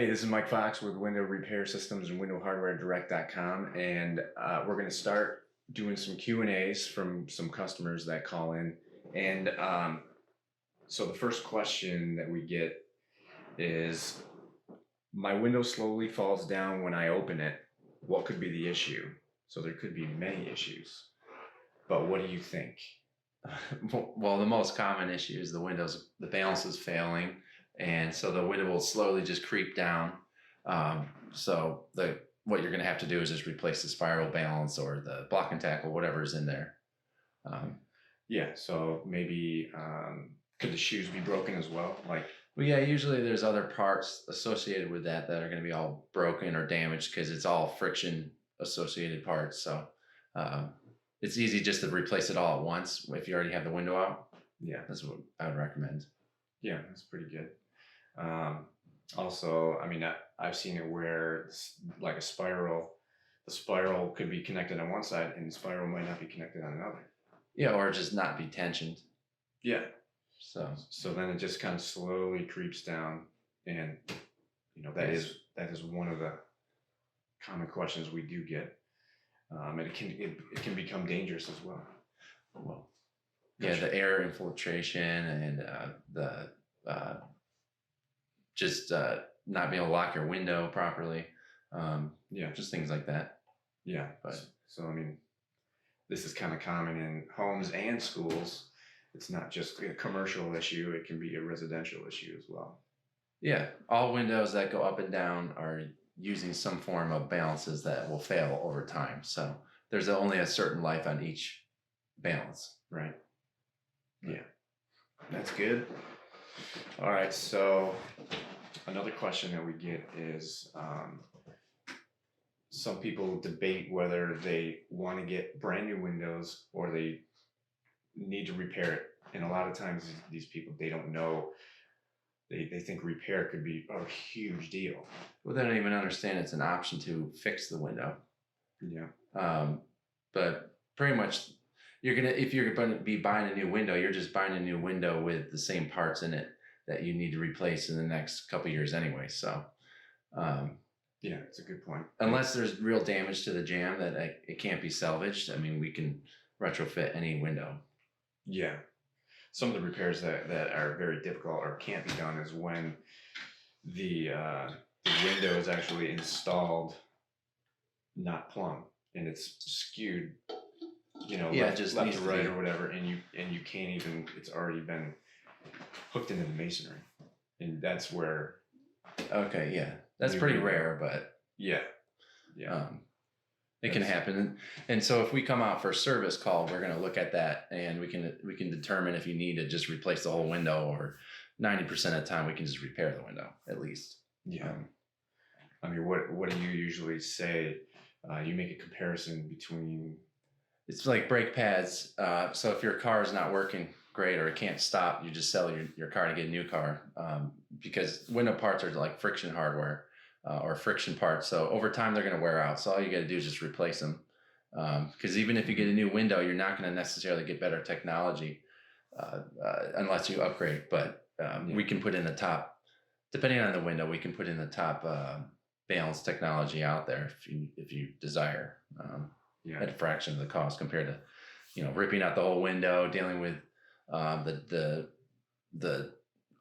Hey, this is Mike Fox with Window Repair Systems and WindowHardwareDirect.com, and we're going to start doing some Q&As from some customers that call in. And so the first question that we get is, my window slowly falls down when I open it. What could be the issue? So there could be many issues, but what do you think? Well, the most common issue is the balance is failing, and so the window will slowly just creep down. So what you're going to have to do is just replace the spiral balance or the block and tackle, whatever is in there. Yeah, so maybe could the shoes be broken as well? Well, yeah, usually there's other parts associated with that are going to be all broken or damaged because it's all friction associated parts. So it's easy just to replace it all at once if you already have the window out. Yeah, that's what I would recommend. Yeah, that's pretty good. Also, I mean, I've seen it where like the spiral could be connected on one side and the spiral might not be connected on another. Yeah, or just not be tensioned. Yeah. So then it just kind of slowly creeps down, and that is one of the common questions we do get, and it can become dangerous as well. Well, yeah, the air infiltration and the just not being able to lock your window properly. Yeah, just things like that. Yeah, but so I mean, this is kind of common in homes and schools. It's not just a commercial issue, it can be a residential issue as well. Yeah, all windows that go up and down are using some form of balances that will fail over time. So there's only a certain life on each balance. Right. Yeah, that's good. All right, so another question that we get is, some people debate whether they want to get brand new windows or they need to repair it. And a lot of times these people, they don't know, they think repair could be a huge deal. Well, they don't even understand it's an option to fix the window. Yeah. But pretty much if you're going to be buying a new window, you're just buying a new window with the same parts in it that you need to replace in the next couple of years anyway. So, yeah, it's a good point. Unless there's real damage to the jamb that it can't be salvaged. I mean, we can retrofit any window. Yeah. Some of the repairs that are very difficult or can't be done is when the window is actually installed, not plumb, and it's skewed, left to right or whatever, and you can't even, it's already been hooked into the masonry. And that's where... Okay, yeah. That's pretty rare, but... Yeah. It can happen. And so if we come out for a service call, we're going to look at that and we can determine if you need to just replace the whole window, or 90% of the time we can just repair the window at least. Yeah. I mean, what do you usually say? You make a comparison between... It's like brake pads. So if your car is not working great or it can't stop, you just sell your car to get a new car, because window parts are like friction hardware. Or friction parts. So over time, they're going to wear out. So all you got to do is just replace them. Because even if you get a new window, you're not going to necessarily get better technology unless you upgrade. But we can put in the top, depending on the window, we can put in the top balance technology out there if you desire, at a fraction of the cost compared to, ripping out the whole window, dealing with the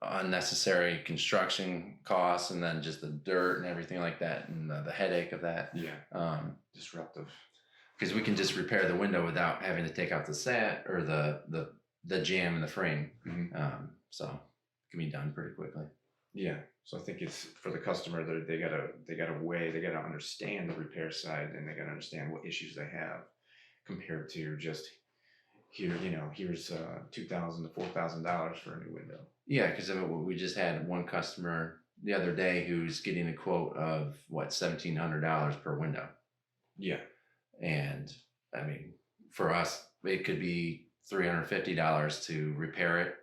unnecessary construction costs, and then just the dirt and everything like that, and the headache of that. Yeah. Disruptive. Because we can just repair the window without having to take out the sat or the jamb in the frame. Mm-hmm. So it can be done pretty quickly. Yeah. So I think it's for the customer that they gotta understand the repair side, and they gotta understand what issues they have compared to just here's $2,000 to $4,000 for a new window. Yeah, because we just had one customer the other day who's getting a quote of $1,700 per window. Yeah, and I mean, for us, it could be $350 to repair it.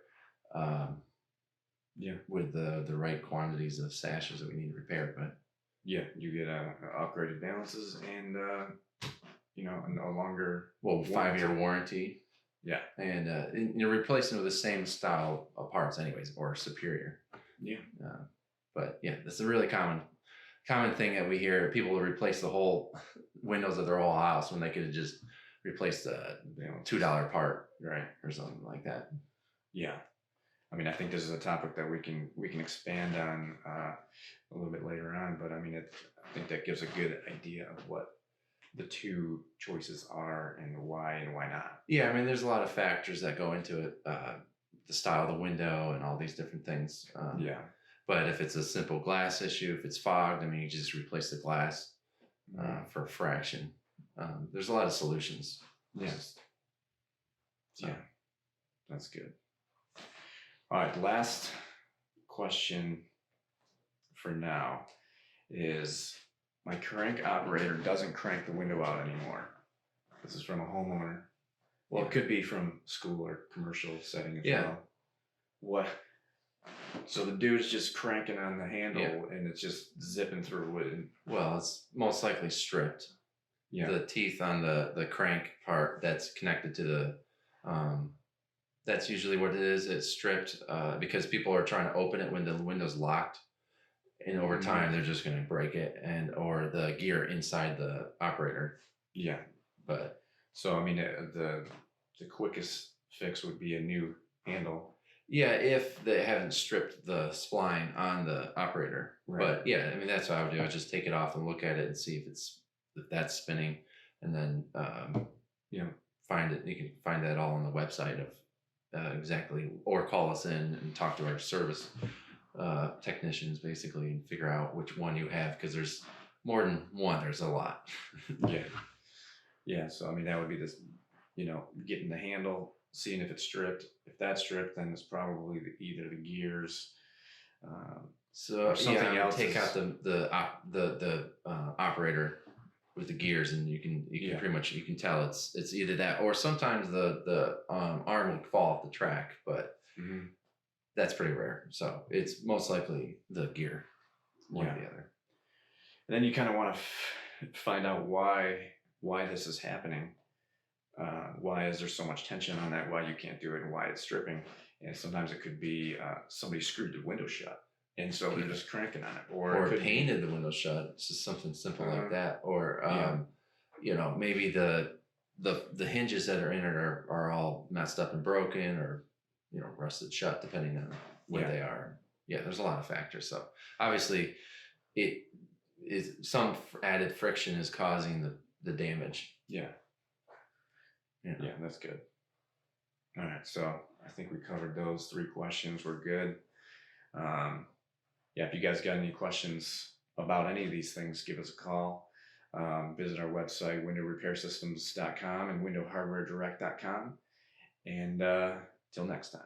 With the right quantities of sashes that we need to repair, but yeah, you get upgraded balances and a longer 5-year warranty. Yeah. And you're replacing with the same style of parts anyways, or superior. Yeah. But yeah, that's a really common thing that we hear. People will replace the whole windows of their whole house when they could have just replaced a $2 part, Right. or something like that. Yeah. I mean, I think this is a topic that we can expand on a little bit later on, but I mean, I think that gives a good idea of what the two choices are and why not. Yeah, I mean, there's a lot of factors that go into it. The style of the window and all these different things. Yeah. But if it's a simple glass issue, if it's fogged, I mean, you just replace the glass for a fraction. There's a lot of solutions. Yes. So. Yeah, that's good. All right, last question for now is my crank operator doesn't crank the window out anymore. This is from a homeowner. Well, it could be from school or commercial setting as well. What? So the dude's just cranking on the handle and it's just zipping through it. Well, it's most likely stripped. Yeah. The teeth on the crank part that's connected to the that's usually what it is. It's stripped because people are trying to open it when the window's locked, and over time they're just going to break it, and or the gear inside the operator. Yeah. But so I mean, the quickest fix would be a new handle. Yeah, if they haven't stripped the spline on the operator. Right. But yeah, I mean, that's what I would do. I just take it off and look at it and see if that's spinning, and then find it. You can find that all on the website of exactly, or call us in and talk to our service technicians basically and figure out which one you have, because there's more than one. There's a lot. Yeah. So I mean, that would be this, getting the handle, seeing if it's stripped. If that's stripped, then it's probably either the gears. So or something else. Take out the operator with the gears, and you can pretty much, you can tell it's either that, or sometimes the arm will fall off the track, but that's pretty rare. So it's most likely the gear, one or the other. And then you kind of want to find out why this is happening. Why is there so much tension on that? Why you can't do it, and why it's stripping. And sometimes it could be somebody screwed the window shut, and so they're just cranking on it, or painted the window shut. It's just something simple like that. Or maybe the hinges that are in it are all messed up and broken, or rusted shut, depending on what they are. Yeah, there's a lot of factors. So obviously, it is some added friction is causing the damage. Yeah, that's good. All right, so I think we covered those 3 questions. We're good. If you guys got any questions about any of these things, give us a call. Visit our website, windowrepairsystems.com and windowhardwaredirect.com. And till next time.